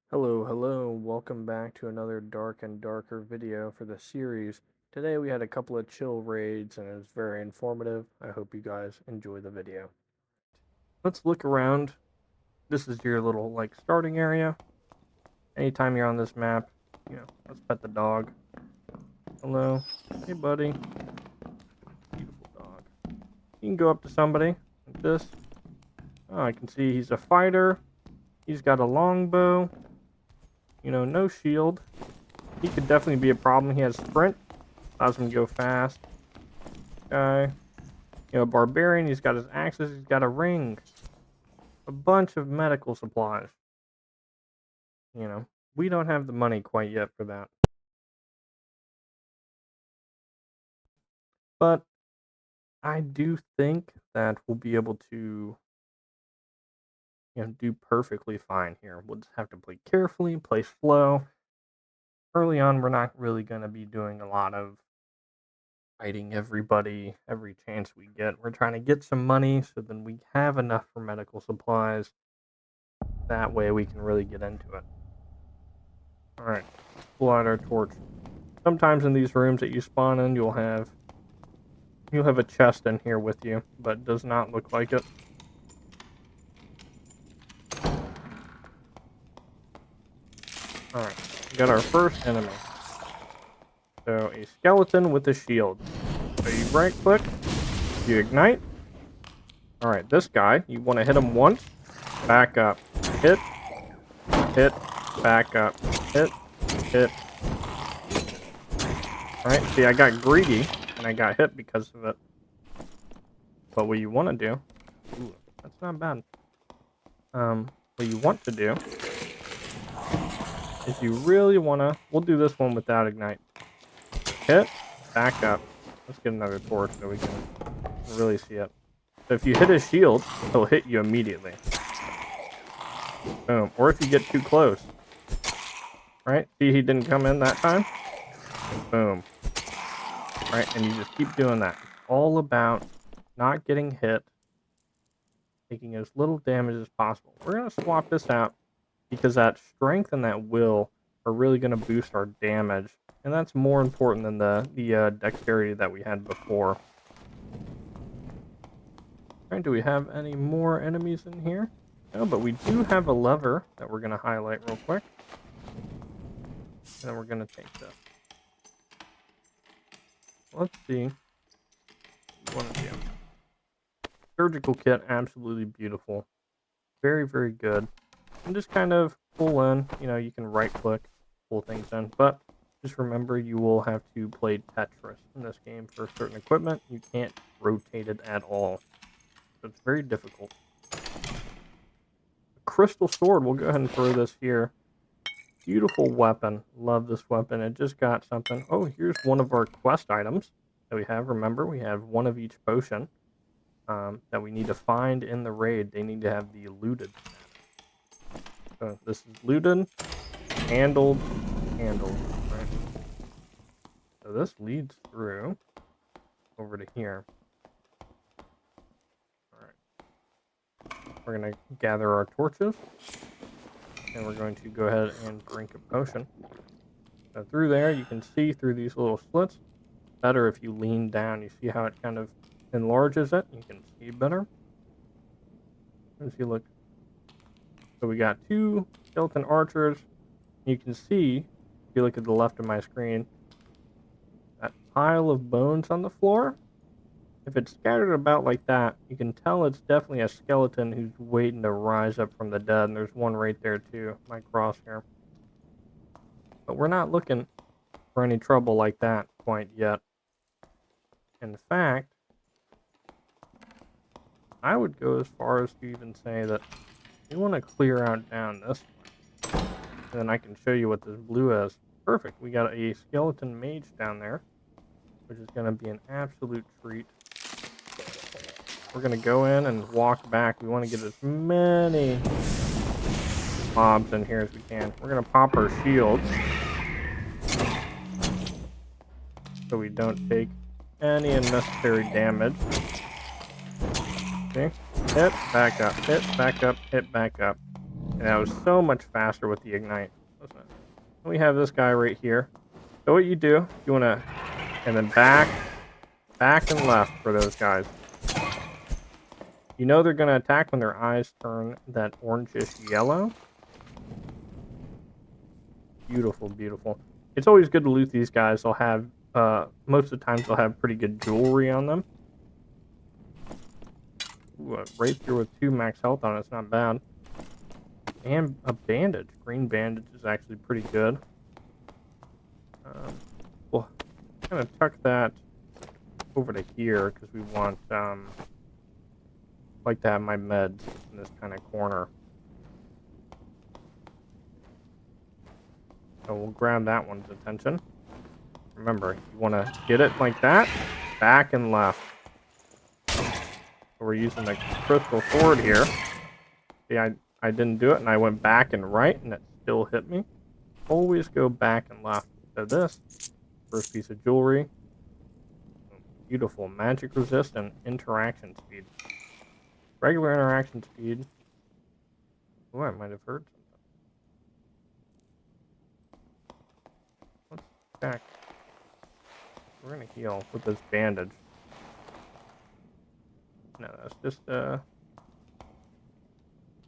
Hello, welcome back to another dark and darker video for the series. Today we had a couple of chill raids and it was very informative. I hope you guys enjoy the video. Let's look around. This is your little starting area. Anytime you're on this map, let's pet the dog. Hello. Hey buddy. Beautiful dog. You can go up to somebody like this. Oh, I can see he's a fighter. He's got a longbow. No shield. He could definitely be a problem. He has sprint. Allows him to go fast. Guy. Barbarian. He's got his axes. He's got a ring. A bunch of medical supplies. We don't have the money quite yet for that. But I do think that we'll be able to, do perfectly fine here. We'll just have to play carefully, play slow. Early on, we're not really going to be doing a lot of fighting everybody every chance we get. We're trying to get some money so then we have enough for medical supplies. That way we can really get into it. Alright, pull out our torch. Sometimes in these rooms that you spawn in, you'll have a chest in here with you, but it does not look like it. Alright, we got our first enemy. So, a skeleton with a shield. So you right click, you ignite. Alright, this guy, you want to hit him once, back up, hit, back up, hit. Alright, see, I got greedy, and I got hit because of it. But what you want to do, ooh, that's not bad. What you want to do is you really want to, we'll do this one without ignite. Hit, back up. Let's get another torch so we can really see it. So if you hit his shield, he'll hit you immediately. Boom. Or if you get too close. Right? See, he didn't come in that time? Boom. Right? And you just keep doing that. It's all about not getting hit, taking as little damage as possible. We're going to swap this out because that strength and that will are really going to boost our damage. And that's more important than the dexterity that we had before. Alright, do we have any more enemies in here? No, but we do have a lever that we're going to highlight real quick. And then we're going to take this. Let's see what we want to do. Surgical kit, absolutely beautiful. Very, very good. And just kind of pull in, you can right click, pull things in. But just remember you will have to play Tetris in this game for certain equipment. You can't rotate it at all. So it's very difficult. Crystal sword, we'll go ahead and throw this here. Beautiful weapon. Love this weapon. It just got something. Oh, here's one of our quest items that we have. Remember, we have one of each potion that we need to find in the raid. They need to have the looted. So this is looted, handled. Right? So this leads through over to here. Alright. We're going to gather our torches. And we're going to go ahead and drink a potion. So through there, you can see through these little slits. Better if you lean down. You see how it kind of enlarges it. You can see better. As you look. So we got two skeleton archers. You can see, if you look at the left of my screen, that pile of bones on the floor. If it's scattered about like that, you can tell it's definitely a skeleton who's waiting to rise up from the dead. And there's one right there too, my crosshair. But we're not looking for any trouble like that quite yet. In fact, I would go as far as to even say that we want to clear out down this one. And then I can show you what this blue is. Perfect. We got a skeleton mage down there, which is going to be an absolute treat. We're going to go in and walk back. We want to get as many mobs in here as we can. We're going to pop our shields so we don't take any unnecessary damage. See? Hit, back up, hit, back up, hit, back up. And that was so much faster with the ignite, wasn't it? And we have this guy right here. So what you do, you want to, and then back and left for those guys. You know they're going to attack when their eyes turn that orangish yellow. Beautiful, beautiful. It's always good to loot these guys. They'll have, most of the times they'll have pretty good jewelry on them. Ooh, right through with 2 max health on it. It's not bad. And a bandage. Green bandage is actually pretty good. We'll kind of tuck that over to here because we want, like to have my meds in this kind of corner. So we'll grab that one's attention. Remember, you want to get it like that, back and left. So we're using the crystal sword here. See, I didn't do it, and I went back and right, and it still hit me. Always go back and left. So this, first piece of jewelry. Beautiful. Magic resist and interaction speed. Regular interaction speed. Oh, I might have heard something. Let's check. We're going to heal with this bandage. No, that's just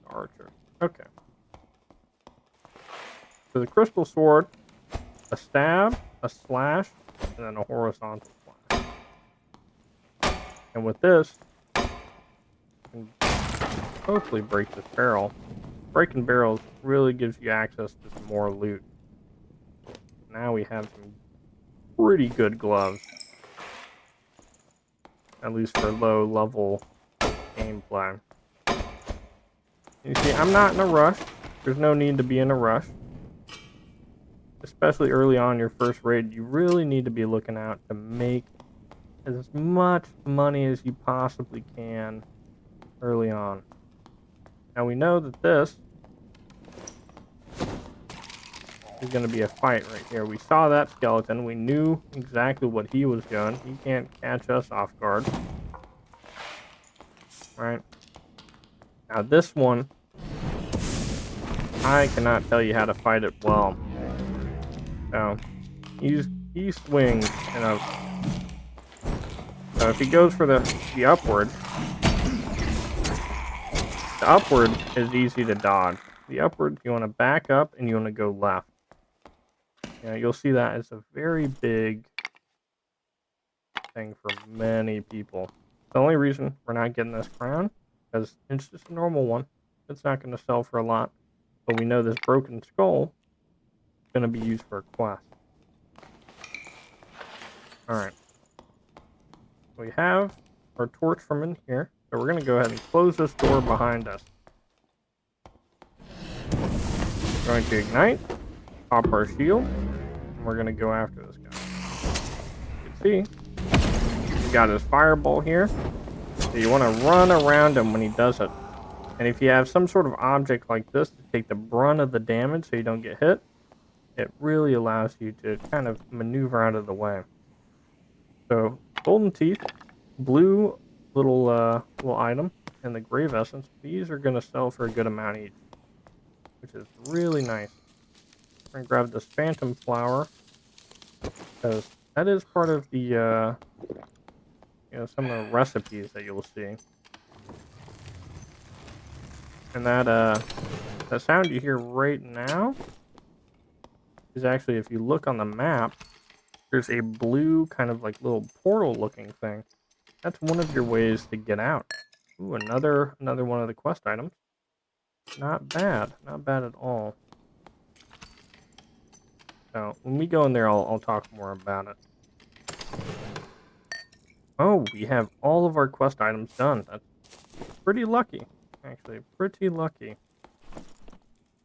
archer. Okay. So the crystal sword, a stab, a slash, and then a horizontal slash. And with this, you can hopefully break this barrel. Breaking barrels really gives you access to some more loot. Now we have some pretty good gloves. At least for low level gameplay. You see, I'm not in a rush. There's no need to be in a rush. Especially early on your first raid, you really need to be looking out to make as much money as you possibly can early on. Now we know that this is going to be a fight right here. We saw that skeleton. We knew exactly what he was doing. He can't catch us off guard. Right? Now this one, I cannot tell you how to fight it well. So, he swings, and so if he goes for the upward is easy to dodge. The upward, you want to back up and you want to go left. You know, you'll see that as a very big thing for many people. The only reason we're not getting this crown is it's just a normal one. It's not going to sell for a lot. But we know this broken skull is going to be used for a quest. Alright. We have our torch from in here. So we're going to go ahead and close this door behind us. We're going to ignite, pop our shield, and we're going to go after this guy. You can see, he's got his fireball here. So you want to run around him when he does it. And if you have some sort of object like this to take the brunt of the damage so you don't get hit, it really allows you to kind of maneuver out of the way. So, golden teeth, blue little item, and the grave essence, these are going to sell for a good amount each, which is really nice. We're going to grab this phantom flower, because that is part of the, some of the recipes that you'll see. And that sound you hear right now is actually, if you look on the map, there's a blue kind of like little portal looking thing. That's one of your ways to get out. Ooh, another one of the quest items. Not bad. Not bad at all. So, when we go in there, I'll talk more about it. Oh, we have all of our quest items done. That's pretty lucky. Actually, pretty lucky.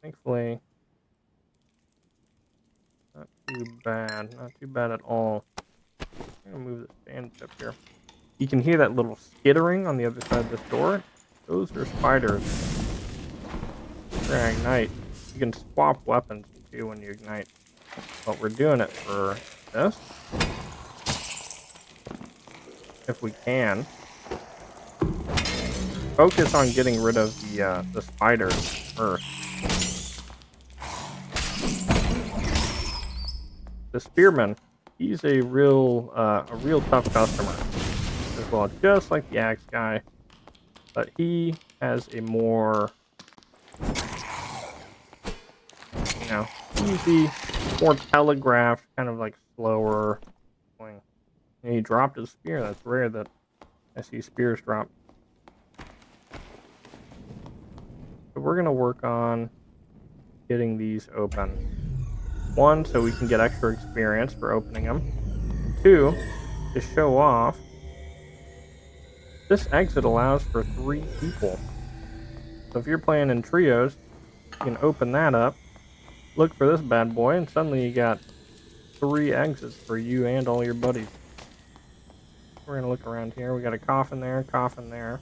Thankfully, not too bad. Not too bad at all. I'm going to move this bandage up here. You can hear that little skittering on the other side of this door. Those are spiders. After I ignite, you can swap weapons too when you ignite. But we're doing it for this. If we can. Focus on getting rid of the spiders first. the spearman. He's a real tough customer as well, just like the axe guy. But he has a more, easy, more telegraphed, kind of like slower swing. And he dropped his spear. That's rare that I see spears drop. So we're going to work on getting these open. 1, so we can get extra experience for opening them. 2, to show off. This exit allows for 3 people. So if you're playing in trios, you can open that up, look for this bad boy, and suddenly you got 3 exits for you and all your buddies. We're going to look around here. We got a coffin there, coffin there.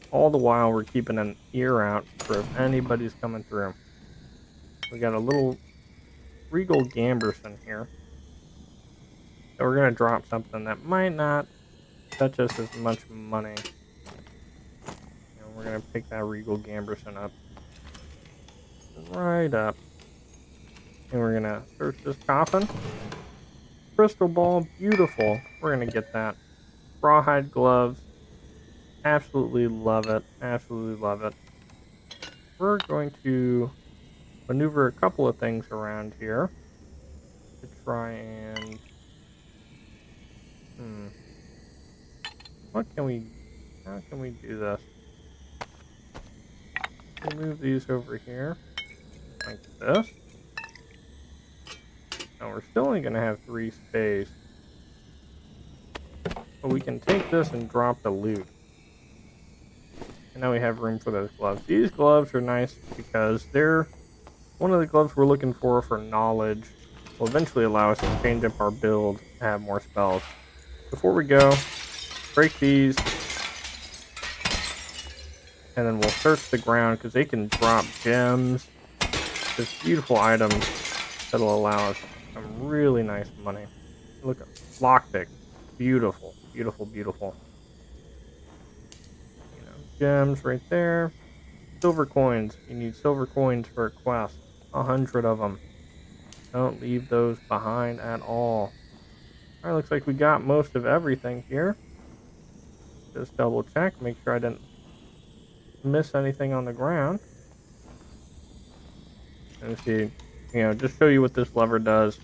All the while, we're keeping an ear out for if anybody's coming through. We got a little Regal Gamberson here. So we're going to drop something that might not fetch us as much money. And we're going to pick that Regal Gamberson up. Right up. And we're going to search this coffin. Crystal ball, beautiful. We're going to get that. Rawhide gloves. Absolutely love it. Absolutely love it. We're going to maneuver a couple of things around here to try and... how can we do this? We'll move these over here, like this. Now we're still only going to have 3 space. But we can take this and drop the loot. And now we have room for those gloves. These gloves are nice because they're one of the gloves we're looking for knowledge. Will eventually allow us to change up our build to have more spells. Before we go, break these. And then we'll search the ground because they can drop gems. Just beautiful items that'll allow us some really nice money. Look at lockpick. Beautiful, beautiful, beautiful. Gems right there. Silver coins. You need silver coins for a quest. 100 of them. Don't leave those behind at all. Alright, looks like we got most of everything here. Just double check, make sure I didn't miss anything on the ground. And see, just show you what this lever does.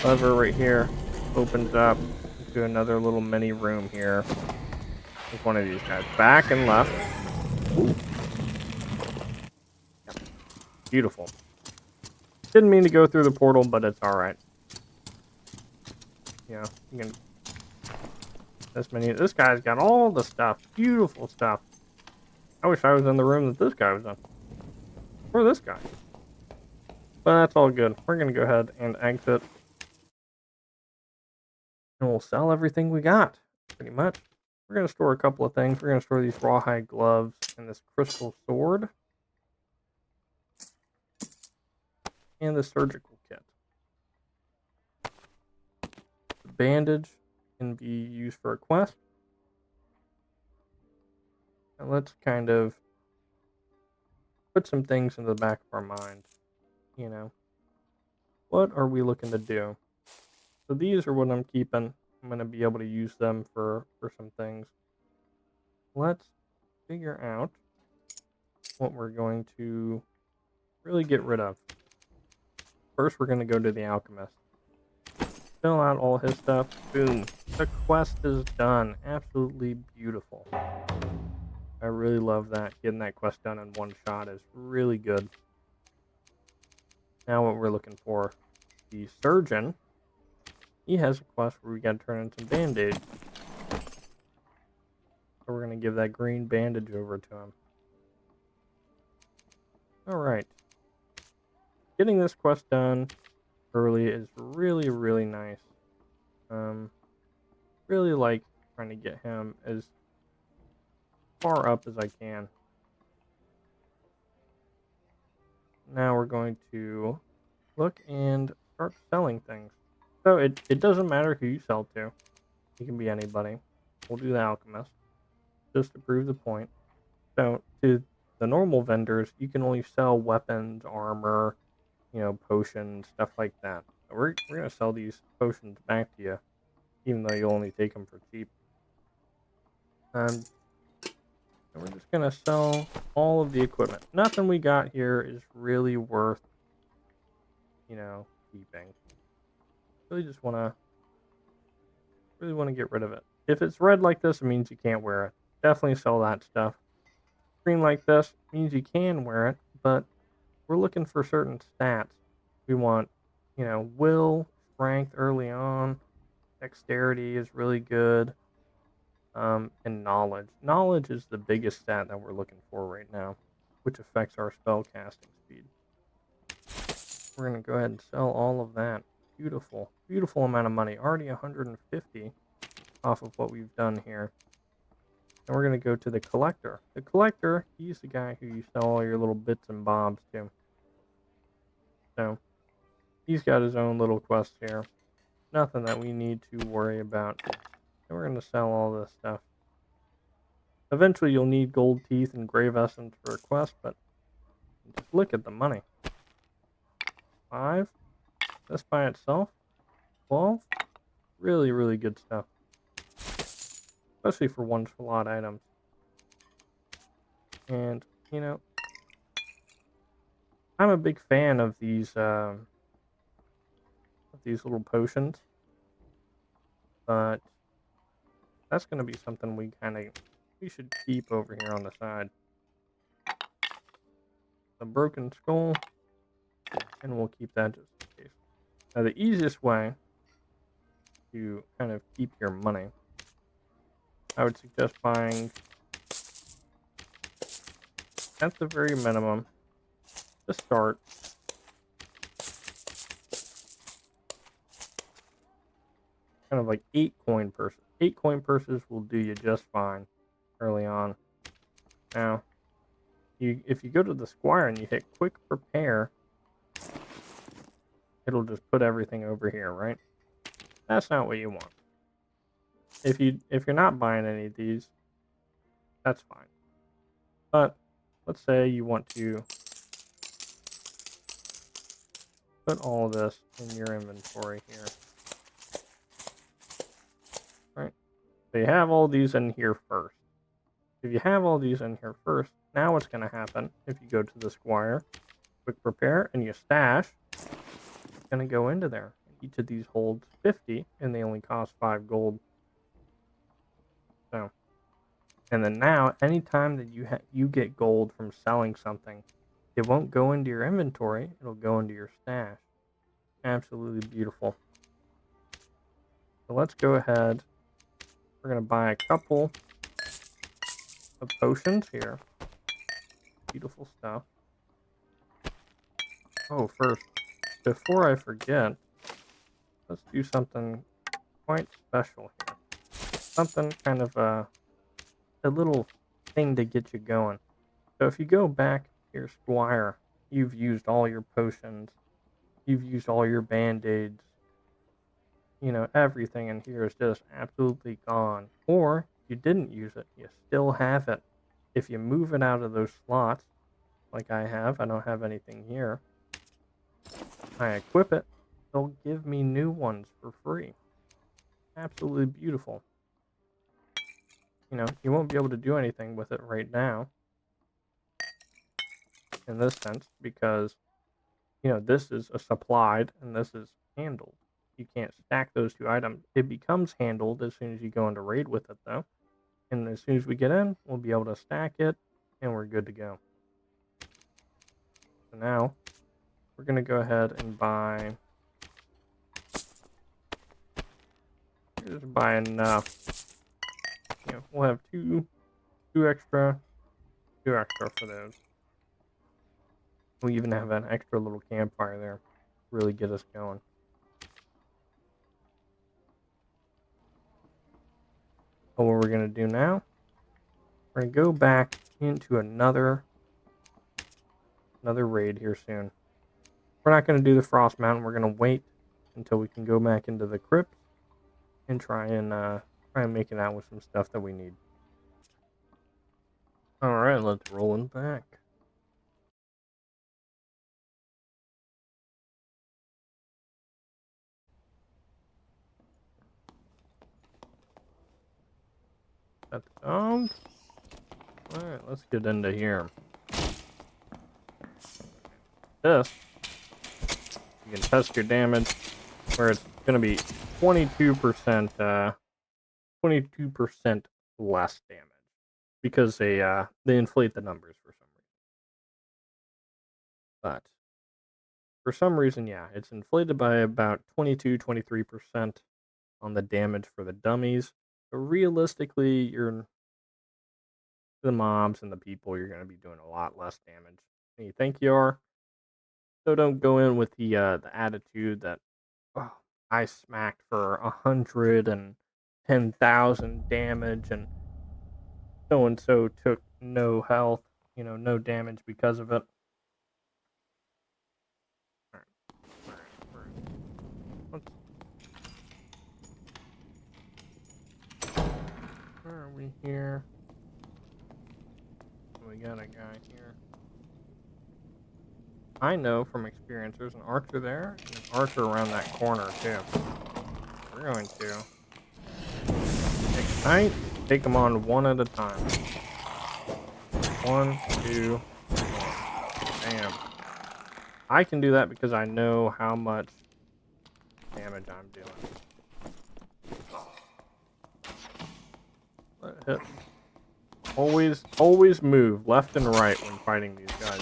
Lever right here opens up to another little mini room here. With one of these guys. Back and left. Ooh. Yep. Beautiful. Didn't mean to go through the portal, but it's alright. You can... This guy's got all the stuff. Beautiful stuff. I wish I was in the room that this guy was in. Or this guy. But that's all good. We're going to go ahead and exit. And we'll sell everything we got. Pretty much. We're going to store a couple of things. We're going to store these rawhide gloves and this crystal sword. And the surgical kit. The bandage can be used for a quest. And let's kind of put some things in the back of our mind. What are we looking to do? So these are what I'm keeping. I'm going to be able to use them for some things. Let's figure out what we're going to really get rid of. First, we're going to go to the alchemist. Fill out all his stuff. Boom. The quest is done. Absolutely beautiful. I really love that. Getting that quest done in one shot is really good. Now what we're looking for. The surgeon. He has a quest where we got to turn in some band-aid. So we're going to give that green bandage over to him. Alright. Getting this quest done early is really, really nice. Really like trying to get him as far up as I can. Now we're going to look and start selling things. So it doesn't matter who you sell to. It can be anybody. We'll do the alchemist just to prove the point. So to the normal vendors, you can only sell weapons, armor, you know, potions, stuff like that. We're gonna sell these potions back to you, even though you only take them for cheap. And we're just gonna sell all of the equipment. Nothing we got here is really worth, you know, keeping. Really just wanna get rid of it. If it's red like this, it means you can't wear it. Definitely sell that stuff. Green like this means you can wear it, but we're looking for certain stats. We want, you know, will, strength early on, dexterity is really good, and knowledge. Knowledge is the biggest stat that we're looking for right now, which affects our spell casting speed. We're going to go ahead and sell all of that. Beautiful, beautiful amount of money. Already 150 off of what we've done here. And we're going to go to the collector. The collector, he's the guy who you sell all your little bits and bobs to. So, he's got his own little quest here. Nothing that we need to worry about. And we're going to sell all this stuff. Eventually, you'll need gold teeth and grave essence for a quest, but just look at the money. 5. This by itself. 12. Really, really good stuff. Especially for one slot items. And, you know, I'm a big fan of these little potions. But that's going to be something we should keep over here on the side. The broken skull, and we'll keep that just in case. Now, the easiest way to kind of keep your money, I would suggest buying, at the very minimum, to start, kind of like 8 coin purses. 8 coin purses will do you just fine early on. Now, if you go to the Squire and you hit quick prepare, it'll just put everything over here, right? That's not what you want. If you're not buying any of these, that's fine. But let's say you want to put all this in your inventory here. Right? So you have all these in here first. If you have all these in here first, now what's going to happen if you go to the Squire, quick prepare, and you stash, it's going to go into there. Each of these holds 50, and they only cost 5 gold. So, and then now, anytime that you get gold from selling something, it won't go into your inventory, it'll go into your stash. Absolutely beautiful. So let's go ahead. We're going to buy a couple of potions here. Beautiful stuff. Oh, first, before I forget, let's do something quite special here. Something kind of a little thing to get you going. So if you go back to your Squire, you've used all your potions, you've used all your band-aids, you know, everything in here is just absolutely gone. Or you didn't use it, you still have it. If you move it out of those slots, like I don't have anything here, I equip it, they'll give me new ones for free. Absolutely beautiful. You know, you won't be able to do anything with it right now, in this sense, because, you know, this is a supplied and this is handled. You can't stack those two items. It becomes handled as soon as you go into raid with it, though. And as soon as we get in, we'll be able to stack it, and we're good to go. So now, we're going to go ahead and buy... Just buy enough. You know, we'll have two extra for those. We even have an extra little campfire there. Really get us going. So what we're going to do now, we're going to go back into another raid here soon. We're not going to do the Frost Mountain. We're going to wait until we can go back into the crypt and try and make it out with some stuff that we need. Alright, let's roll it back. Got the dog. Alright, let's get into here. This, you can test your damage where it's going to be 22%, 22% less damage because they inflate the numbers for some reason. But for some reason, yeah, it's inflated by about 22-23% on the damage for the dummies. But realistically, the mobs and the people, you're going to be doing a lot less damage than you think you are. So don't go in with the attitude that, oh, I smacked for 110,000 damage and so took no health, no damage because of it. Where are we here? We got a guy here. I know from experience there's an archer there and an archer around that corner too. We're going to ignite, take them on one at a time. 1, 2, 1. Bam. I can do that because I know how much damage I'm doing. Let it hit. Always move left and right when fighting these guys.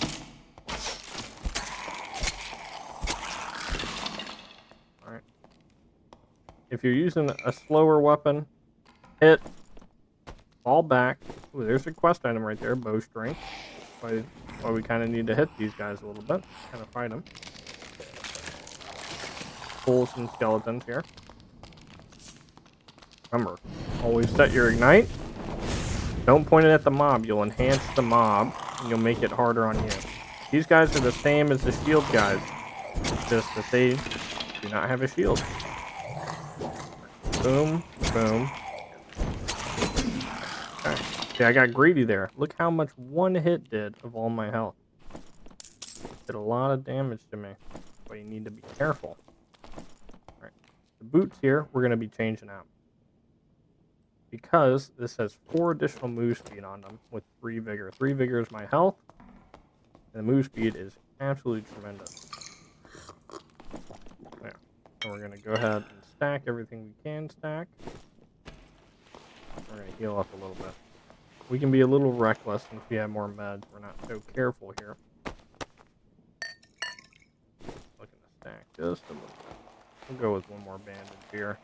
Alright. If you're using a slower weapon, hit, fall back. Ooh, there's a quest item right there, bowstring. Why we kind of need to hit these guys a little bit, kind of fight them. Pull some skeletons here. Remember, always set your ignite. Don't point it at the mob. You'll enhance the mob, and you'll make it harder on you. These guys are the same as the shield guys, just that they do not have a shield. Boom, boom. Okay. See, I got greedy there. Look how much one hit did of all my health. Did a lot of damage to me. But you need to be careful. Alright. The boots here, we're going to be changing out. Because this has 4 additional move speed on them with 3 vigor. 3 vigor is my health. And the move speed is absolutely tremendous. Yeah. So we're going to go ahead and stack everything we can stack. We're going to heal up a little bit. We can be a little reckless since we have more meds. We're not so careful here. Looking to stack just a little bit. We'll go with one more bandage here.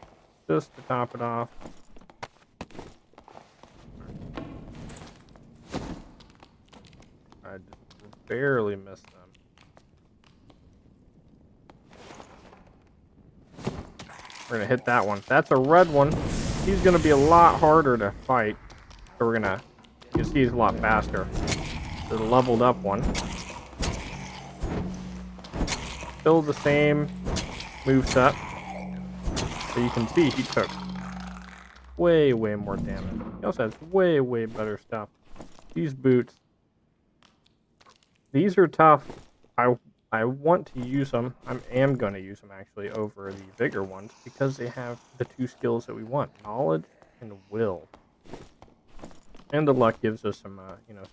Just to top it off. I just barely missed them. We're going to hit that one. That's a red one. He's going to be a lot harder to fight. So we're going to... You can see he's a lot faster. The leveled up one. Still the same moveset. So you can see he took way more damage. He also has way better stuff. These boots... These are tough. I want to use them. I am going to use them actually over the bigger ones because they have the 2 skills that we want: knowledge and will. And the luck gives us some,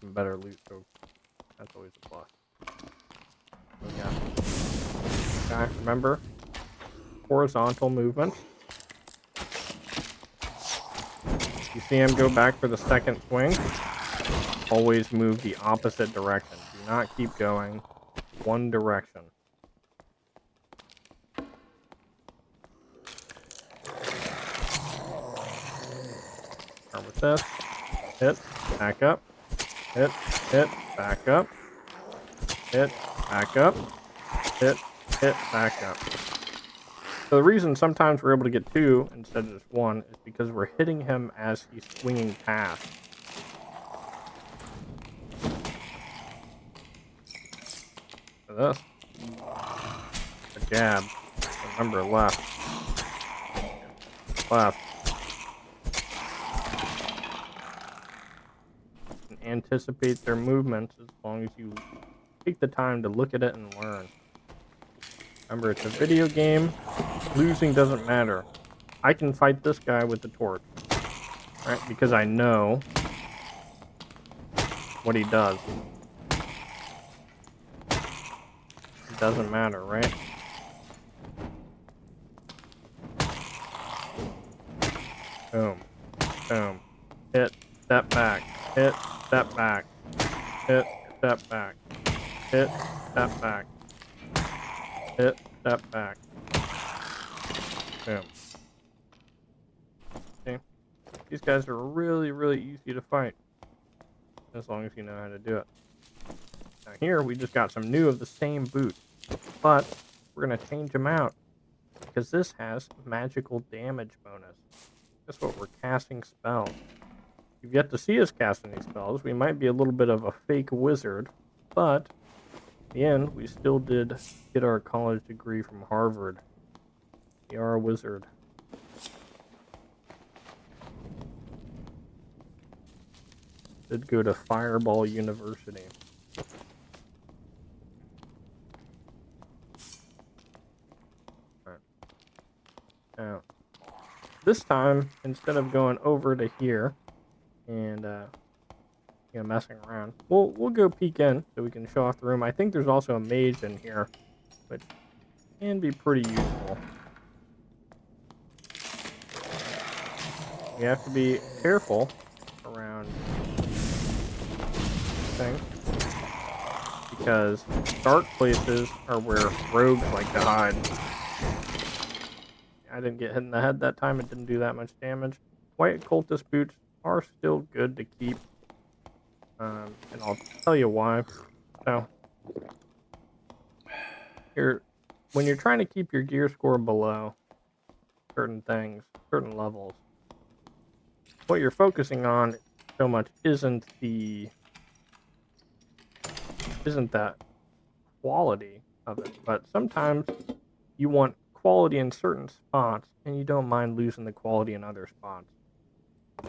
some better loot. So that's always a plus. Okay, remember horizontal movement. You see him go back for the second swing. Always move the opposite direction. Do not keep going one direction. Start with this. Hit, back up. Hit, back up. Hit, back up. Hit, back up. So the reason sometimes we're able to get 2 instead of just 1 is because we're hitting him as he's swinging past. This. A jab. Remember, left. Left. And anticipate their movements as long as you take the time to look at it and learn. Remember, it's a video game. Losing doesn't matter. I can fight this guy with the torch. right? Because I know what he does. It doesn't matter, right? Boom. Boom. Hit. Step back. Hit. Step back. Hit. Step back. Hit. Step back. Hit. Step back. Boom. See? These guys are really, really easy to fight. As long as you know how to do it. Now here, we just got some new of the same boot. But we're going to change them out. Because this has magical damage bonus. Guess what? We're casting spells. You've yet to see us casting these spells. We might be a little bit of a fake wizard. But, in the end, we still did get our college degree from Harvard. We are a wizard. Did go to Fireball University. Alright. Now, this time, instead of going over to here and messing around, we'll go peek in so we can show off the room. I think there's also a mage in here, which can be pretty useful. You have to be careful around things because dark places are where rogues like to hide. I didn't get hit in the head that time. It didn't do that much damage. White cultist boots are still good to keep, and I'll tell you why. So when you're trying to keep your gear score below certain things, certain levels, what you're focusing on so much isn't that quality of it, but sometimes you want quality in certain spots and you don't mind losing the quality in other spots.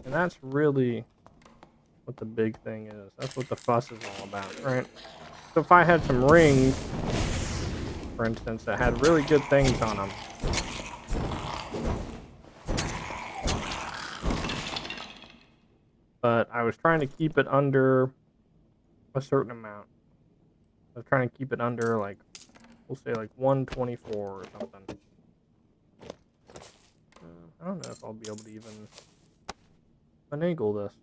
And that's really what the big thing is. That's what the fuss is all about, right? So if I had some rings, for instance, that had really good things on them, but I was trying to keep it under a certain amount. I was trying to keep it under, like, we'll say like 124 or something. I don't know if I'll be able to even finagle this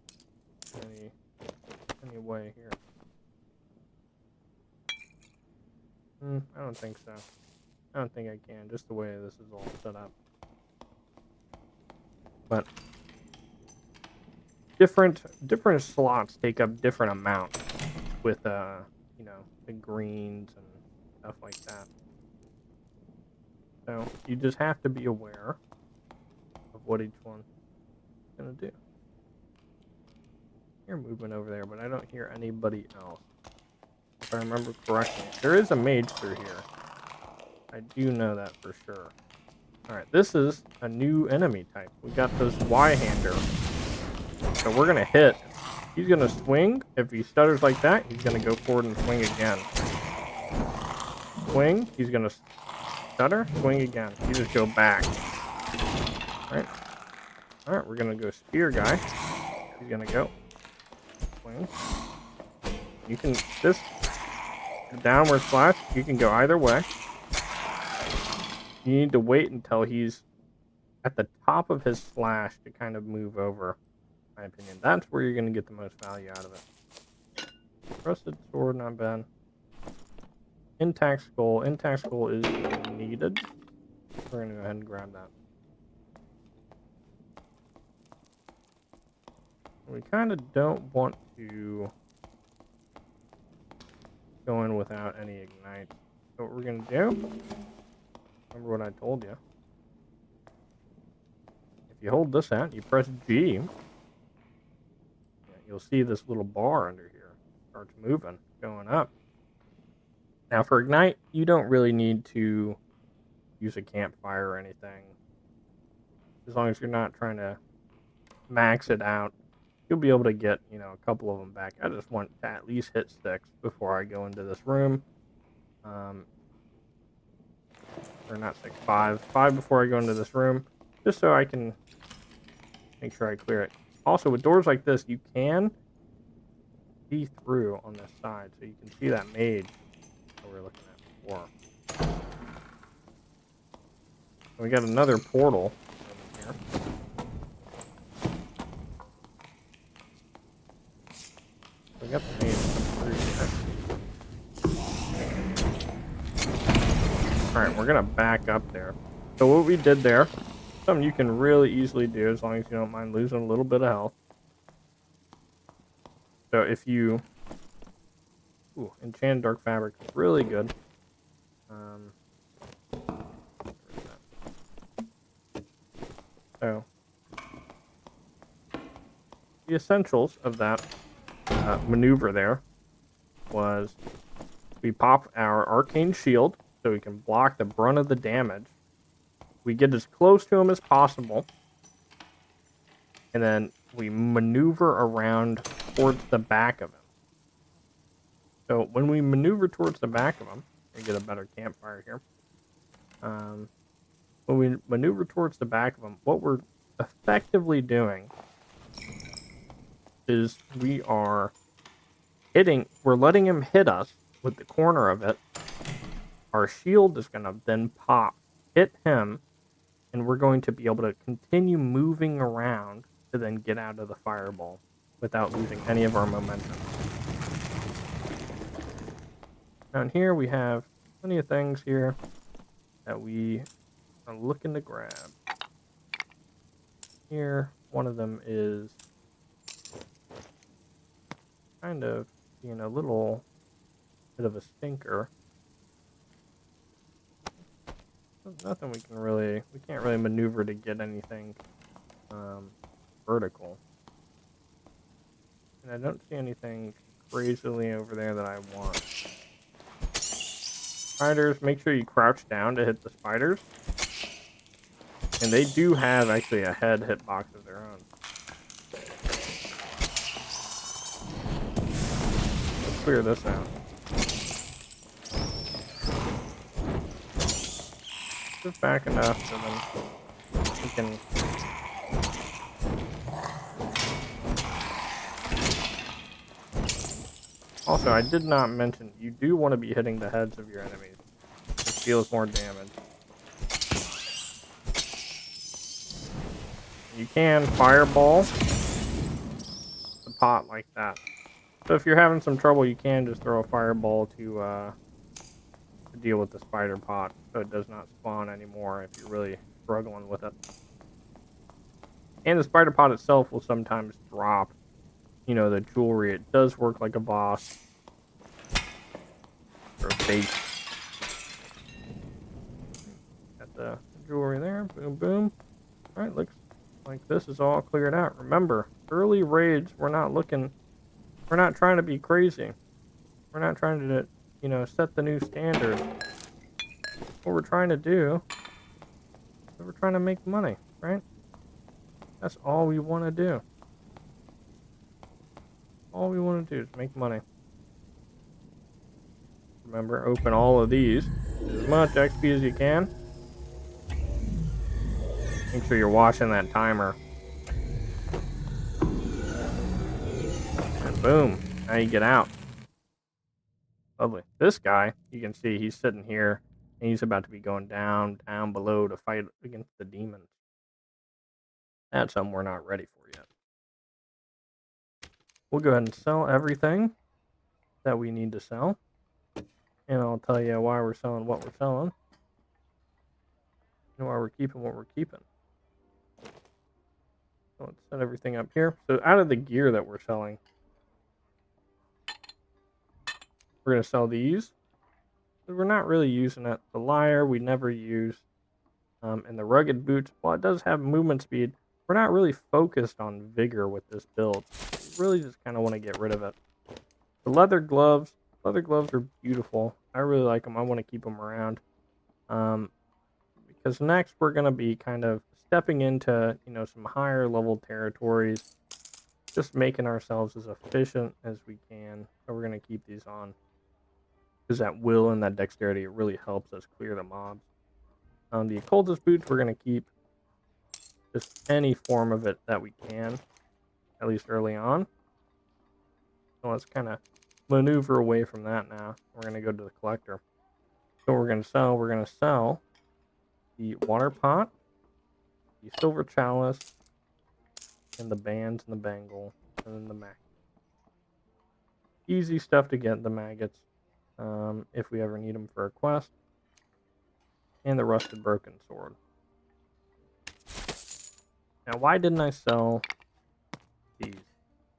any way here. I don't think so. I don't think I can, just the way this is all set up. But different slots take up different amounts with the greens and stuff like that. So you just have to be aware of what each one's gonna do. You're moving over there, but I don't hear anybody else. If I remember correctly, there is a mage through here. I do know that for sure. Alright, this is a new enemy type. We got this Y-hander. So we're gonna hit. He's gonna swing. If he stutters like that, he's gonna go forward and swing again. Swing. He's gonna stutter. Swing again. You just go back. Alright. Alright, we're gonna go spear guy. He's gonna go. Swing. You can, this downward slash, you can go either way. You need to wait until he's at the top of his slash to kind of move over. In my opinion, that's where you're going to get the most value out of it. Rusted sword, not bad. Intact skull. Intact skull is needed. We're going to go ahead and grab that. We kind of don't want to go in without any ignite. So what we're going to do, remember what I told you. If you hold this out, you press G, you'll see this little bar under here starts moving, going up. Now for ignite, you don't really need to use a campfire or anything. As long as you're not trying to max it out, you'll be able to get, a couple of them back. I just want to at least hit 6 before I go into this room. Or not 6, 5. 5 before I go into this room, just so I can make sure I clear it. Also, with doors like this, you can see through on this side, so you can see that mage that we were looking at before. And we got another portal here. We got the mage coming through here. Alright, we're gonna back up there. So what we did there, something you can really easily do as long as you don't mind losing a little bit of health. So if you... Ooh, enchanted dark fabric is really good. So the essentials of that maneuver there was we pop our arcane shield so we can block the brunt of the damage. We get as close to him as possible, and then we maneuver around towards the back of him. So when we maneuver towards the back of him, we get a better campfire here. When we maneuver towards the back of him, what we're effectively doing is we're letting him hit us with the corner of it. Our shield is going to then pop, hit him, and we're going to be able to continue moving around to then get out of the fireball without losing any of our momentum. Down here we have plenty of things here that we are looking to grab. Here, one of them is kind of being a little bit of a stinker. There's nothing we can't really maneuver to get anything vertical. And I don't see anything crazily over there that I want. Spiders, make sure you crouch down to hit the spiders. And they do have actually a head hitbox of their own. Let's clear this out. Just back enough so then we can... Also, I did not mention, you do want to be hitting the heads of your enemies. It deals more damage. You can fireball the pot like that. So if you're having some trouble, you can just throw a fireball to deal with the spider pot, so it does not spawn anymore if you're really struggling with it. And the spider pot itself will sometimes drop, you know, the jewelry. It does work like a boss or a bait. Got the jewelry there. Boom, boom. All right, looks like this is all cleared out. Remember, early raids, we're not trying to be crazy. We're not trying to, you know, set the new standard. What we're trying to do is we're trying to make money, right? That's all we want to do. All we want to do is make money. Remember, open all of these. As much XP as you can. Make sure you're watching that timer. And boom, now you get out. Lovely. This guy, you can see he's sitting here, and he's about to be going down below to fight against the demons. That's something we're not ready for yet. We'll go ahead and sell everything that we need to sell. And I'll tell you why we're selling what we're selling. And why we're keeping what we're keeping. So let's set everything up here. So out of the gear that we're selling, we're going to sell these. We're not really using it. The lyre we never use. And the rugged boots, while it does have movement speed, we're not really focused on vigor with this build. We really just kind of want to get rid of it. The leather gloves are beautiful. I really like them. I want to keep them around. Because next we're going to be kind of stepping into, you know, some higher level territories. Just making ourselves as efficient as we can. So we're going to keep these on. Because that will and that dexterity, it really helps us clear the mobs. The occultist boots, we're going to keep just any form of it that we can. at least early on. So let's kind of maneuver away from that now. We're going to go to the collector. So we're going to sell the water pot, the silver chalice, and the bands and the bangle, and then the maggot. Easy stuff to get, the maggots, if we ever need them for a quest. And the rusted broken sword. Now, why didn't I sell these?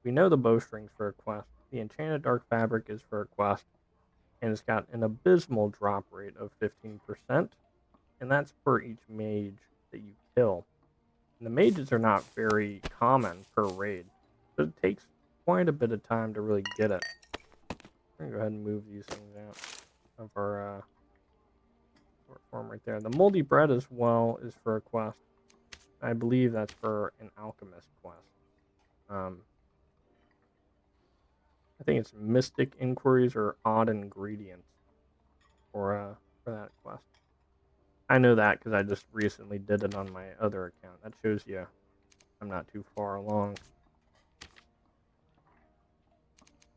We know the bowstring's for a quest. The enchanted dark fabric is for a quest. And it's got an abysmal drop rate of 15%. And that's per each mage that you kill. And the mages are not very common per raid. So it takes quite a bit of time to really get it. I'm going to go ahead and move these things out of our form right there. The moldy bread as well is for a quest. I believe that's for an alchemist quest. I think it's mystic inquiries or odd ingredients for that quest. I know that because I just recently did it on my other account. That shows you I'm not too far along.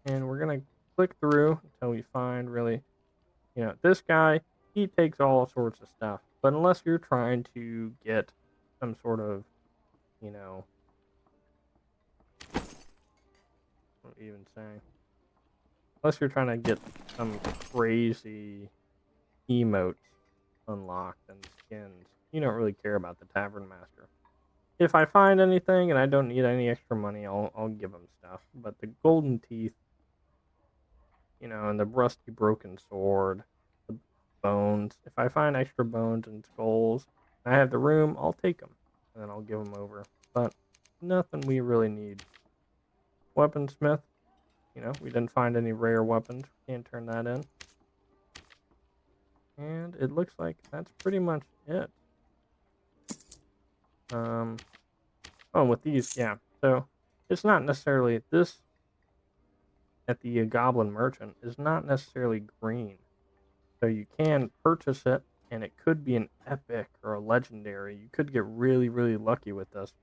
And we're gonna click through until we find really, this guy, he takes all sorts of stuff. But unless you're trying to get some sort of, what am I even saying? Unless you're trying to get some crazy emotes unlocked and skins, you don't really care about the Tavern Master. If I find anything and I don't need any extra money, I'll give him stuff. But the golden teeth, and the rusty broken sword, the bones. If I find extra bones and skulls, and I have the room, I'll take them and then I'll give them over. But nothing we really need. Weaponsmith. We didn't find any rare weapons. Can't turn that in. And it looks like that's pretty much it. Oh, with these, yeah. So it's not necessarily this at the Goblin Merchant is not necessarily green. So you can purchase it, and it could be an epic or a legendary. You could get really, really lucky with this.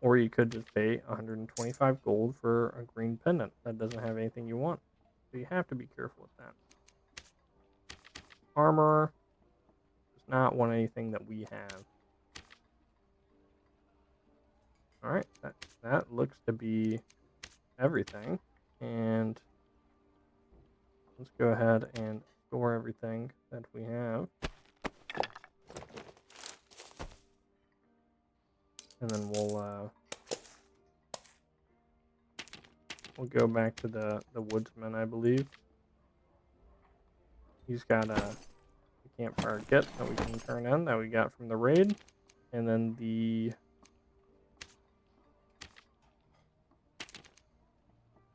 Or you could just pay 125 gold for a green pendant that doesn't have anything you want. So you have to be careful with that. Armor does not want anything that we have. Alright, that looks to be everything. And let's go ahead and store everything that we have. And then we'll go back to the woodsman, I believe. He's got a campfire kit that we can turn in that we got from the raid. And then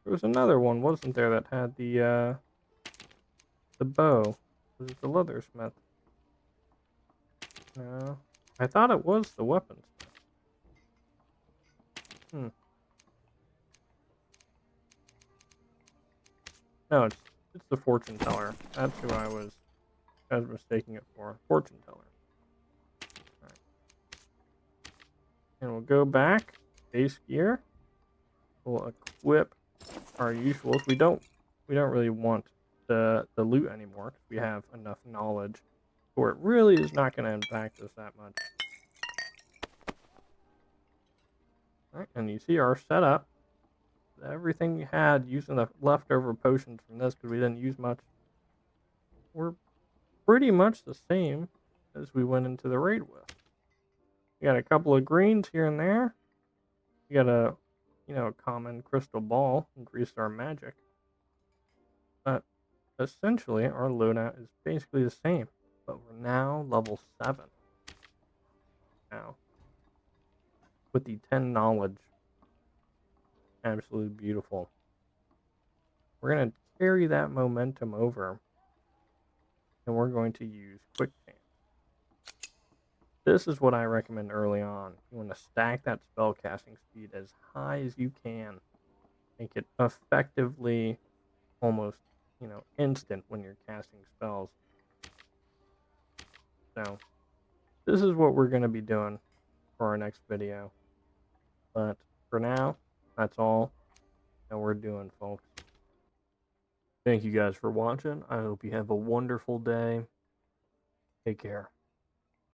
there was another one, wasn't there, that had the bow. Was it the leathersmith? No. I thought it was the weaponsmith. No, it's the fortune teller. That's who I was mistaking it for. Fortune teller. Alright. And we'll go back. Base gear. We'll equip our usuals. We don't really want the loot anymore because we have enough knowledge where it really is not going to impact us that much. Alright, and you see our setup. Everything we had using the leftover potions from this because we didn't use much. We're pretty much the same as we went into the raid with. We got a couple of greens here and there. We got a common crystal ball, increased our magic. But essentially, our loadout is basically the same. But we're now level 7. Now, with the 10 knowledge. Absolutely beautiful. We're going to carry that momentum over. And we're going to use quick chance. This is what I recommend early on. You want to stack that spell casting speed as high as you can. Make it effectively almost, instant when you're casting spells. So, this is what we're going to be doing for our next video. But for now, that's all that we're doing, folks. Thank you guys for watching. I hope you have a wonderful day. Take care.